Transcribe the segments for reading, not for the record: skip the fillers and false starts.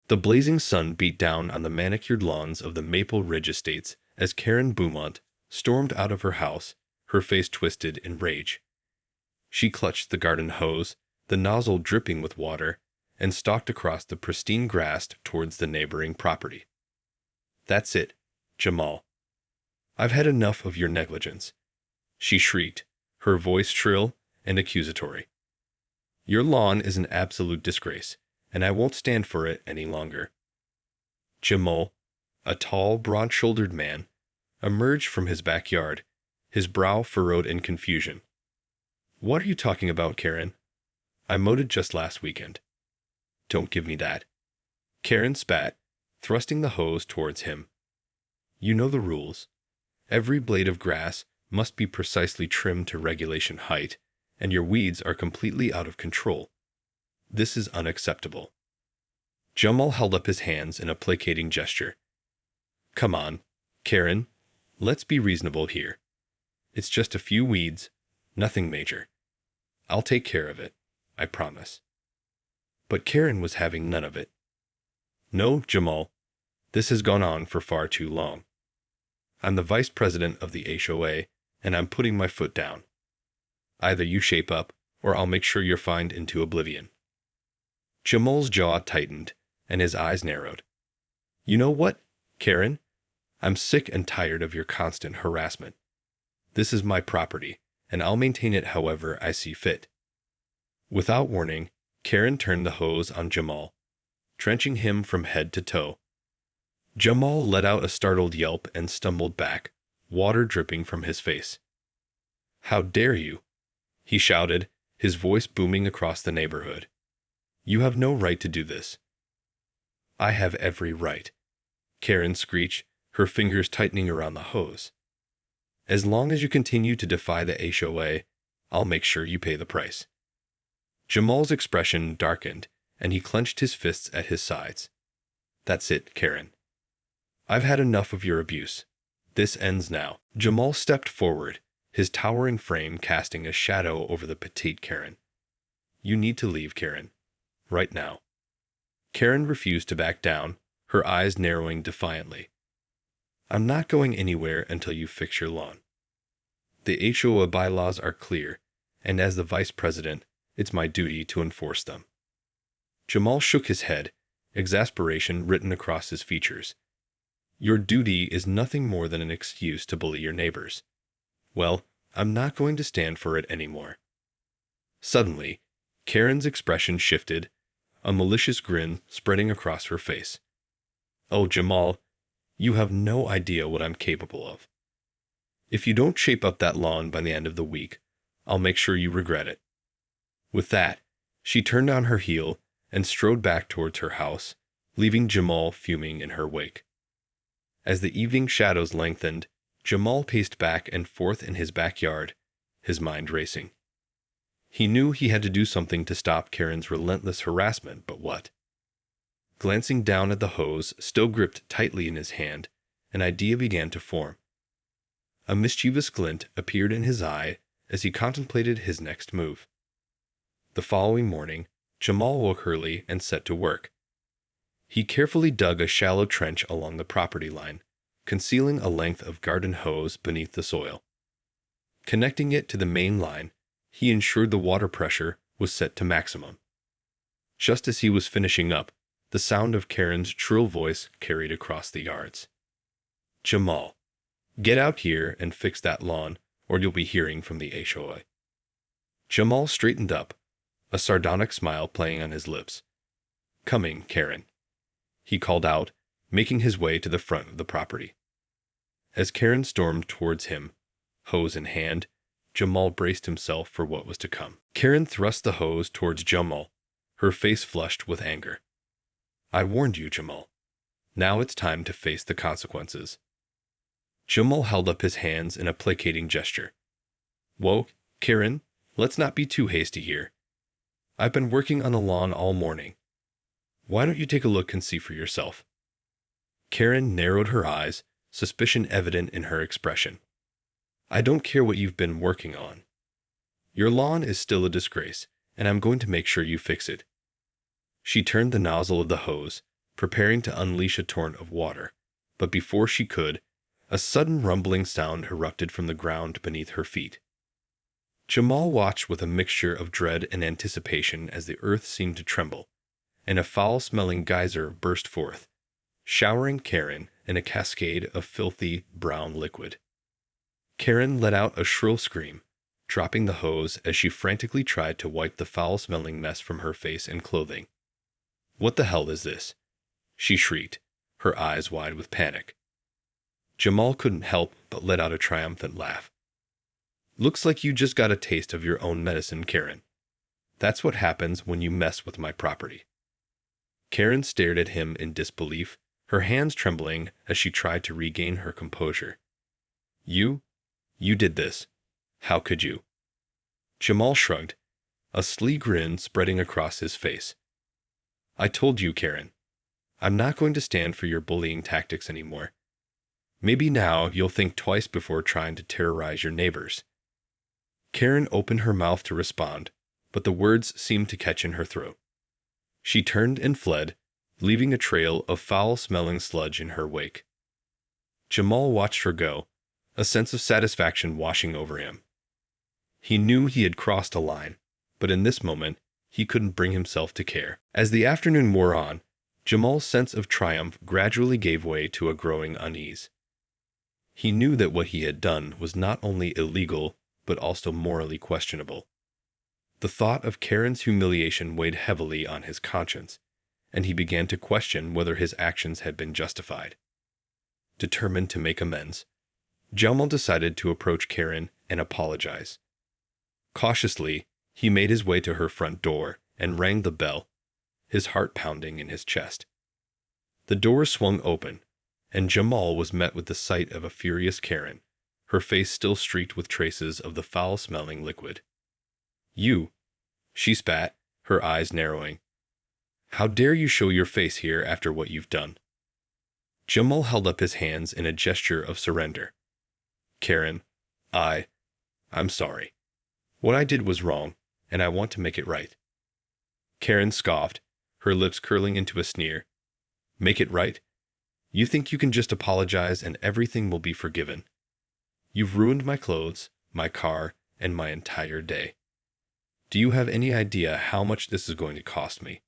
The blazing sun beat down on the manicured lawns of the Maple Ridge Estates as Karen Beaumont stormed out of her house, her face twisted in rage. She clutched the garden hose, the nozzle dripping with water, and stalked across the pristine grass towards the neighboring property. "That's it, Jamal. I've had enough of your negligence," she shrieked, her voice shrill and accusatory. "Your lawn is an absolute disgrace, and I won't stand for it any longer." Jamal, a tall, broad-shouldered man, emerged from his backyard, his brow furrowed in confusion. "What are you talking about, Karen? I mowed it just last weekend." "Don't give me that." Karen spat, thrusting the hose towards him. "You know the rules. Every blade of grass must be precisely trimmed to regulation height, and your weeds are completely out of control. This is unacceptable." Jamal held up his hands in a placating gesture. "Come on, Karen, let's be reasonable here. It's just a few weeds, nothing major. I'll take care of it, I promise." But Karen was having none of it. "No, Jamal, this has gone on for far too long. I'm the vice president of the HOA, and I'm putting my foot down. Either you shape up, or I'll make sure you're fined into oblivion." Jamal's jaw tightened, and his eyes narrowed. "You know what, Karen? I'm sick and tired of your constant harassment. This is my property, and I'll maintain it however I see fit." Without warning, Karen turned the hose on Jamal, trenching him from head to toe. Jamal let out a startled yelp and stumbled back, water dripping from his face. "How dare you?" he shouted, his voice booming across the neighborhood. "You have no right to do this." "I have every right," Karen screeched, her fingers tightening around the hose. "As long as you continue to defy the HOA, I'll make sure you pay the price." Jamal's expression darkened, and he clenched his fists at his sides. "That's it, Karen. I've had enough of your abuse. This ends now." Jamal stepped forward, his towering frame casting a shadow over the petite Karen. "You need to leave, Karen. Right now." Karen refused to back down, her eyes narrowing defiantly. "I'm not going anywhere until you fix your lawn. The HOA bylaws are clear, and as the vice president, it's my duty to enforce them." Jamal shook his head, exasperation written across his features. "Your duty is nothing more than an excuse to bully your neighbors. Well, I'm not going to stand for it anymore." Suddenly, Karen's expression shifted, a malicious grin spreading across her face. "Oh, Jamal, you have no idea what I'm capable of. If you don't shape up that lawn by the end of the week, I'll make sure you regret it." With that, she turned on her heel and strode back towards her house, leaving Jamal fuming in her wake. As the evening shadows lengthened, Jamal paced back and forth in his backyard, his mind racing. He knew he had to do something to stop Karen's relentless harassment, but what? Glancing down at the hose still gripped tightly in his hand, an idea began to form. A mischievous glint appeared in his eye as he contemplated his next move. The following morning, Jamal woke early and set to work. He carefully dug a shallow trench along the property line, concealing a length of garden hose beneath the soil. Connecting it to the main line, he ensured the water pressure was set to maximum. Just as he was finishing up, the sound of Karen's shrill voice carried across the yards. "Jamal, get out here and fix that lawn, or you'll be hearing from the HOA." Jamal straightened up, a sardonic smile playing on his lips. "Coming, Karen," he called out, making his way to the front of the property. As Karen stormed towards him, hose in hand, Jamal braced himself for what was to come. Karen thrust the hose towards Jamal, her face flushed with anger. "I warned you, Jamal. Now it's time to face the consequences." Jamal held up his hands in a placating gesture. "Whoa, Karen, let's not be too hasty here. I've been working on the lawn all morning. Why don't you take a look and see for yourself?" Karen narrowed her eyes, suspicion evident in her expression. "I don't care what you've been working on. Your lawn is still a disgrace, and I'm going to make sure you fix it." She turned the nozzle of the hose, preparing to unleash a torrent of water. But before she could, a sudden rumbling sound erupted from the ground beneath her feet. Jamal watched with a mixture of dread and anticipation as the earth seemed to tremble, and a foul-smelling geyser burst forth, showering Karen in a cascade of filthy, brown liquid. Karen let out a shrill scream, dropping the hose as she frantically tried to wipe the foul-smelling mess from her face and clothing. "What the hell is this?" she shrieked, her eyes wide with panic. Jamal couldn't help but let out a triumphant laugh. "Looks like you just got a taste of your own medicine, Karen. That's what happens when you mess with my property." Karen stared at him in disbelief, her hands trembling as she tried to regain her composure. You did this. How could you?" Jamal shrugged, a sly grin spreading across his face. "I told you, Karen. I'm not going to stand for your bullying tactics anymore. Maybe now you'll think twice before trying to terrorize your neighbors." Karen opened her mouth to respond, but the words seemed to catch in her throat. She turned and fled, leaving a trail of foul-smelling sludge in her wake. Jamal watched her go, a sense of satisfaction washing over him. He knew he had crossed a line, but in this moment, he couldn't bring himself to care. As the afternoon wore on, Jamal's sense of triumph gradually gave way to a growing unease. He knew that what he had done was not only illegal, but also morally questionable. The thought of Karen's humiliation weighed heavily on his conscience, and he began to question whether his actions had been justified. Determined to make amends, Jamal decided to approach Karen and apologize. Cautiously, he made his way to her front door and rang the bell, his heart pounding in his chest. The door swung open, and Jamal was met with the sight of a furious Karen, her face still streaked with traces of the foul-smelling liquid. "You," she spat, her eyes narrowing. "How dare you show your face here after what you've done?" Jamal held up his hands in a gesture of surrender. "Karen, I'm sorry. What I did was wrong, and I want to make it right." Karen scoffed, her lips curling into a sneer. "Make it right? You think you can just apologize and everything will be forgiven? You've ruined my clothes, my car, and my entire day. Do you have any idea how much this is going to cost me?"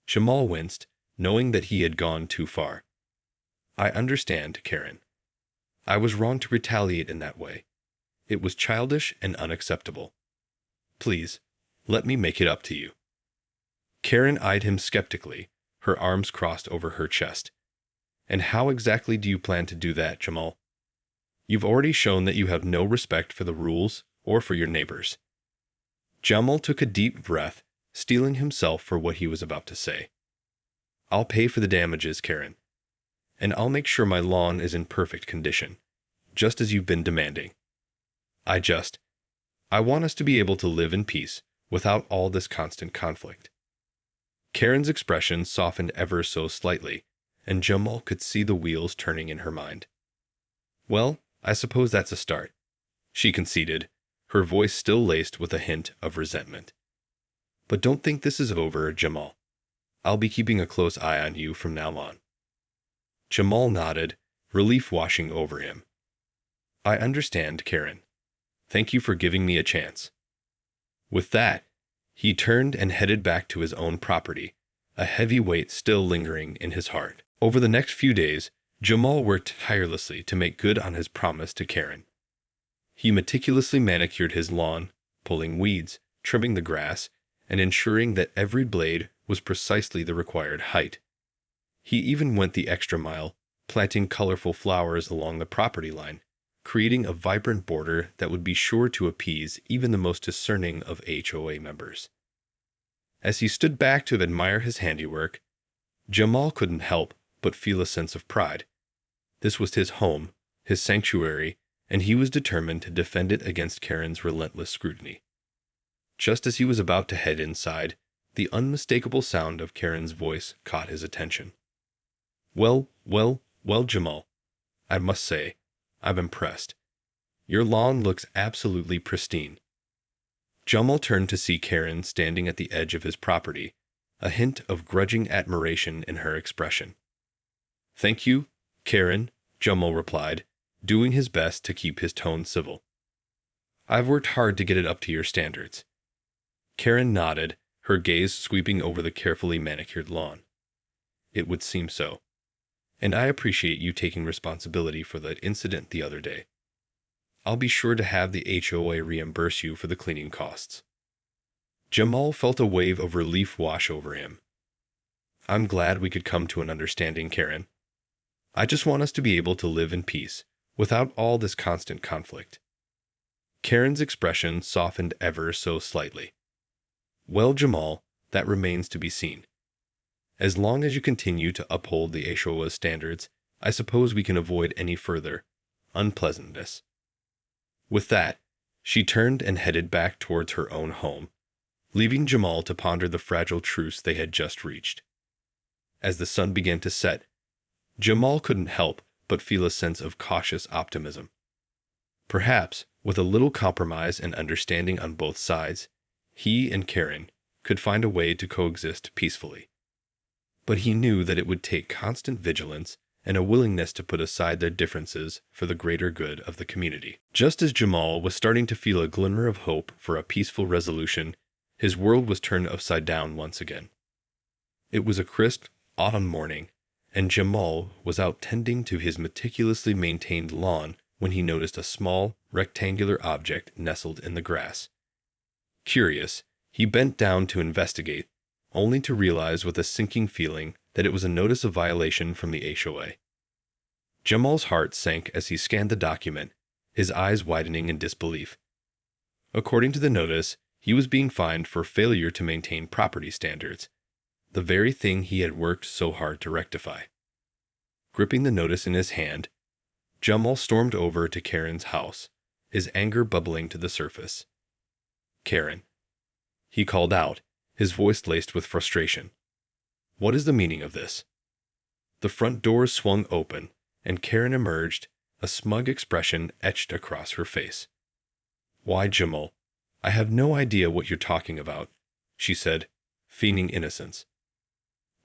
Jamal winced, knowing that he had gone too far. "I understand, Karen. I was wrong to retaliate in that way. It was childish and unacceptable. Please, let me make it up to you." Karen eyed him skeptically, her arms crossed over her chest. "And how exactly do you plan to do that, Jamal? You've already shown that you have no respect for the rules or for your neighbors." Jamal took a deep breath, steeling himself for what he was about to say. "I'll pay for the damages, Karen. And I'll make sure my lawn is in perfect condition, just as you've been demanding. I want us to be able to live in peace without all this constant conflict." Karen's expression softened ever so slightly, and Jamal could see the wheels turning in her mind. "Well, I suppose that's a start," she conceded, her voice still laced with a hint of resentment. "But don't think this is over, Jamal. I'll be keeping a close eye on you from now on." Jamal nodded, relief washing over him. "I understand, Karen. Thank you for giving me a chance." With that, he turned and headed back to his own property, a heavy weight still lingering in his heart. Over the next few days, Jamal worked tirelessly to make good on his promise to Karen. He meticulously manicured his lawn, pulling weeds, trimming the grass, and ensuring that every blade was precisely the required height. He even went the extra mile, planting colorful flowers along the property line, creating a vibrant border that would be sure to appease even the most discerning of HOA members. As he stood back to admire his handiwork, Jamal couldn't help but feel a sense of pride. This was his home, his sanctuary, and he was determined to defend it against Karen's relentless scrutiny. Just as he was about to head inside, the unmistakable sound of Karen's voice caught his attention. Well, Jamal. I must say, I'm impressed. Your lawn looks absolutely pristine." Jamal turned to see Karen standing at the edge of his property, a hint of grudging admiration in her expression. "Thank you, Karen," Jamal replied, doing his best to keep his tone civil. "I've worked hard to get it up to your standards." Karen nodded, her gaze sweeping over the carefully manicured lawn. "It would seem so. And I appreciate you taking responsibility for that incident the other day. I'll be sure to have the HOA reimburse you for the cleaning costs." Jamal felt a wave of relief wash over him. "I'm glad we could come to an understanding, Karen. I just want us to be able to live in peace, without all this constant conflict." Karen's expression softened ever so slightly. "Well, Jamal, that remains to be seen. As long as you continue to uphold the HOA's standards, I suppose we can avoid any further unpleasantness." With that, she turned and headed back towards her own home, leaving Jamal to ponder the fragile truce they had just reached. As the sun began to set, Jamal couldn't help but feel a sense of cautious optimism. Perhaps, with a little compromise and understanding on both sides, he and Karen could find a way to coexist peacefully. But he knew that it would take constant vigilance and a willingness to put aside their differences for the greater good of the community. Just as Jamal was starting to feel a glimmer of hope for a peaceful resolution, his world was turned upside down once again. It was a crisp autumn morning, and Jamal was out tending to his meticulously maintained lawn when he noticed a small, rectangular object nestled in the grass. Curious, he bent down to investigate, only to realize with a sinking feeling that it was a notice of violation from the HOA. Jamal's heart sank as he scanned the document, his eyes widening in disbelief. According to the notice, he was being fined for failure to maintain property standards, the very thing he had worked so hard to rectify. Gripping the notice in his hand, Jamal stormed over to Karen's house, his anger bubbling to the surface. "Karen," he called out, his voice laced with frustration. "What is the meaning of this?" The front door swung open, and Karen emerged, a smug expression etched across her face. "Why, Jamal, I have no idea what you're talking about," she said, feigning innocence.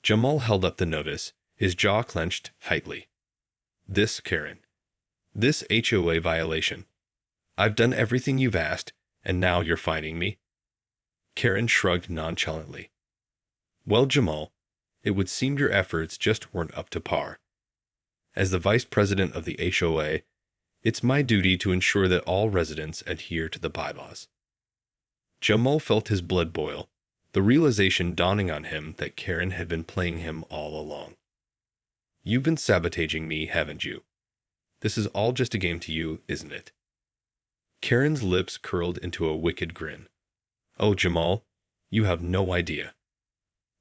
Jamal held up the notice, his jaw clenched tightly. "This, Karen. This HOA violation. I've done everything you've asked, and now you're fining me?" Karen shrugged nonchalantly. "Well, Jamal, it would seem your efforts just weren't up to par. As the vice president of the HOA, it's my duty to ensure that all residents adhere to the bylaws." Jamal felt his blood boil, the realization dawning on him that Karen had been playing him all along. "You've been sabotaging me, haven't you? This is all just a game to you, isn't it?" Karen's lips curled into a wicked grin. "Oh, Jamal, you have no idea.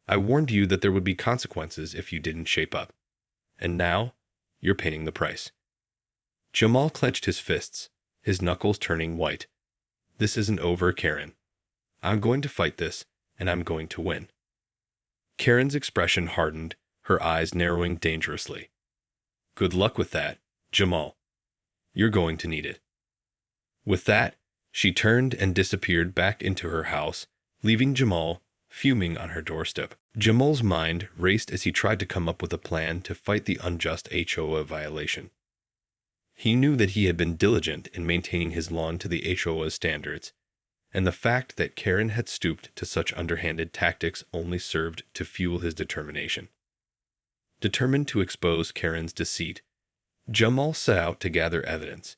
I warned you that there would be consequences if you didn't shape up. And now, you're paying the price." Jamal clenched his fists, his knuckles turning white. "This isn't over, Karen. I'm going to fight this, and I'm going to win." Karen's expression hardened, her eyes narrowing dangerously. "Good luck with that, Jamal. You're going to need it." With that, she turned and disappeared back into her house, leaving Jamal fuming on her doorstep. Jamal's mind raced as he tried to come up with a plan to fight the unjust HOA violation. He knew that he had been diligent in maintaining his lawn to the HOA's standards, and the fact that Karen had stooped to such underhanded tactics only served to fuel his determination. Determined to expose Karen's deceit, Jamal set out to gather evidence.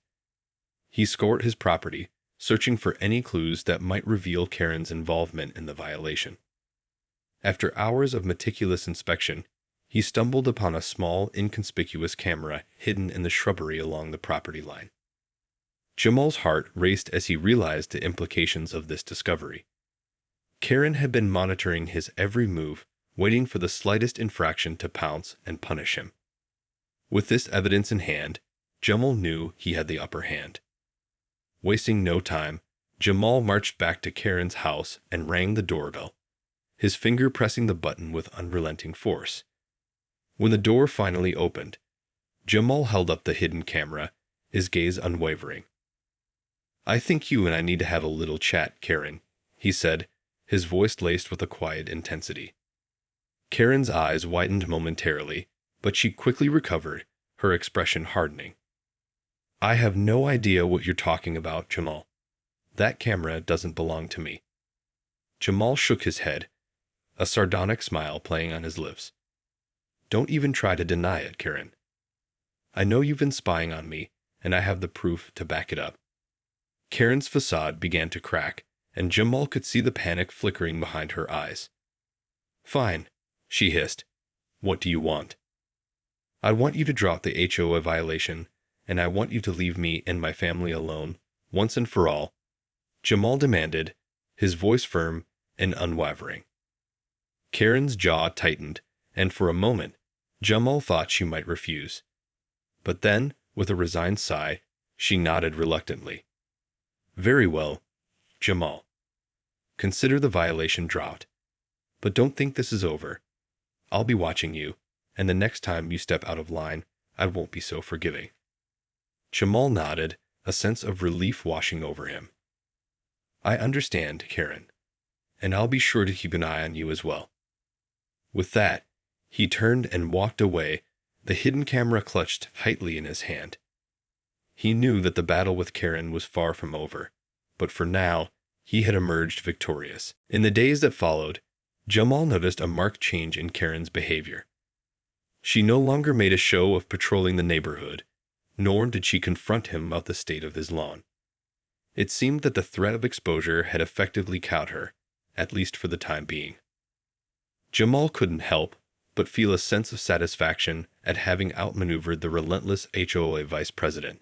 He scoured his property, searching for any clues that might reveal Karen's involvement in the violation. After hours of meticulous inspection, he stumbled upon a small, inconspicuous camera hidden in the shrubbery along the property line. Jamal's heart raced as he realized the implications of this discovery. Karen had been monitoring his every move, waiting for the slightest infraction to pounce and punish him. With this evidence in hand, Jamal knew he had the upper hand. Wasting no time, Jamal marched back to Karen's house and rang the doorbell, his finger pressing the button with unrelenting force. When the door finally opened, Jamal held up the hidden camera, his gaze unwavering. "I think you and I need to have a little chat, Karen," he said, his voice laced with a quiet intensity. Karen's eyes widened momentarily, but she quickly recovered, her expression hardening. I have no idea what you're talking about, Jamal. That camera doesn't belong to me. Jamal shook his head, a sardonic smile playing on his lips. Don't even try to deny it, Karen. I know you've been spying on me, and I have the proof to back it up. Karen's facade began to crack, and Jamal could see the panic flickering behind her eyes. Fine, she hissed. What do you want? I want you to drop the HOA violation, and I want you to leave me and my family alone, once and for all, Jamal demanded, his voice firm and unwavering. Karen's jaw tightened, and for a moment, Jamal thought she might refuse. But then, with a resigned sigh, she nodded reluctantly. Very well, Jamal. Consider the violation dropped. But don't think this is over. I'll be watching you, and the next time you step out of line, I won't be so forgiving. Jamal nodded, a sense of relief washing over him. I understand, Karen, and I'll be sure to keep an eye on you as well. With that, he turned and walked away, the hidden camera clutched tightly in his hand. He knew that the battle with Karen was far from over, but for now, he had emerged victorious. In the days that followed, Jamal noticed a marked change in Karen's behavior. She no longer made a show of patrolling the neighborhood, nor did she confront him about the state of his lawn. It seemed that the threat of exposure had effectively cowed her, at least for the time being. Jamal couldn't help but feel a sense of satisfaction at having outmaneuvered the relentless HOA vice president.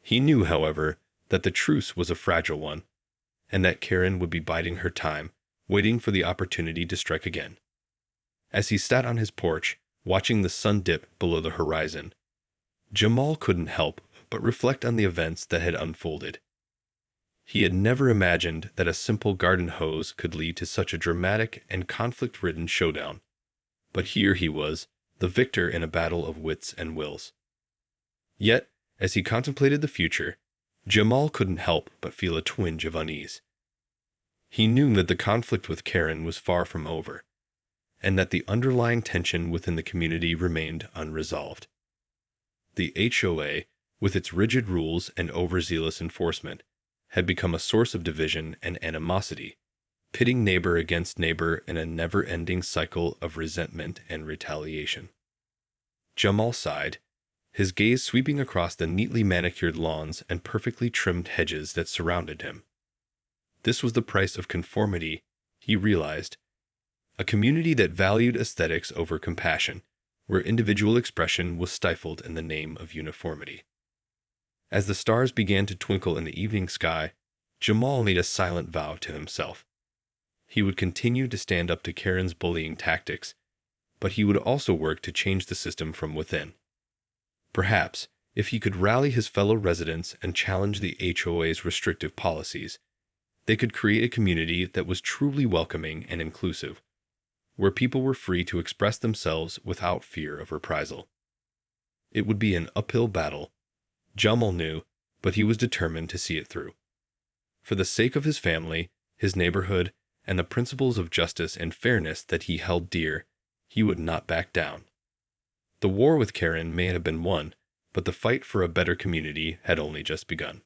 He knew, however, that the truce was a fragile one, and that Karen would be biding her time, waiting for the opportunity to strike again. As he sat on his porch, watching the sun dip below the horizon, Jamal couldn't help but reflect on the events that had unfolded. He had never imagined that a simple garden hose could lead to such a dramatic and conflict-ridden showdown. But here he was, the victor in a battle of wits and wills. Yet, as he contemplated the future, Jamal couldn't help but feel a twinge of unease. He knew that the conflict with Karen was far from over, and that the underlying tension within the community remained unresolved. The HOA, with its rigid rules and overzealous enforcement, had become a source of division and animosity, pitting neighbor against neighbor in a never-ending cycle of resentment and retaliation. Jamal sighed, his gaze sweeping across the neatly manicured lawns and perfectly trimmed hedges that surrounded him. This was the price of conformity, he realized, a community that valued aesthetics over compassion, where individual expression was stifled in the name of uniformity. As the stars began to twinkle in the evening sky, Jamal made a silent vow to himself. He would continue to stand up to Karen's bullying tactics, but he would also work to change the system from within. Perhaps, if he could rally his fellow residents and challenge the HOA's restrictive policies, they could create a community that was truly welcoming and inclusive, where people were free to express themselves without fear of reprisal. It would be an uphill battle, Jamal knew, but he was determined to see it through. For the sake of his family, his neighborhood, and the principles of justice and fairness that he held dear, he would not back down. The war with Karen may have been won, but the fight for a better community had only just begun.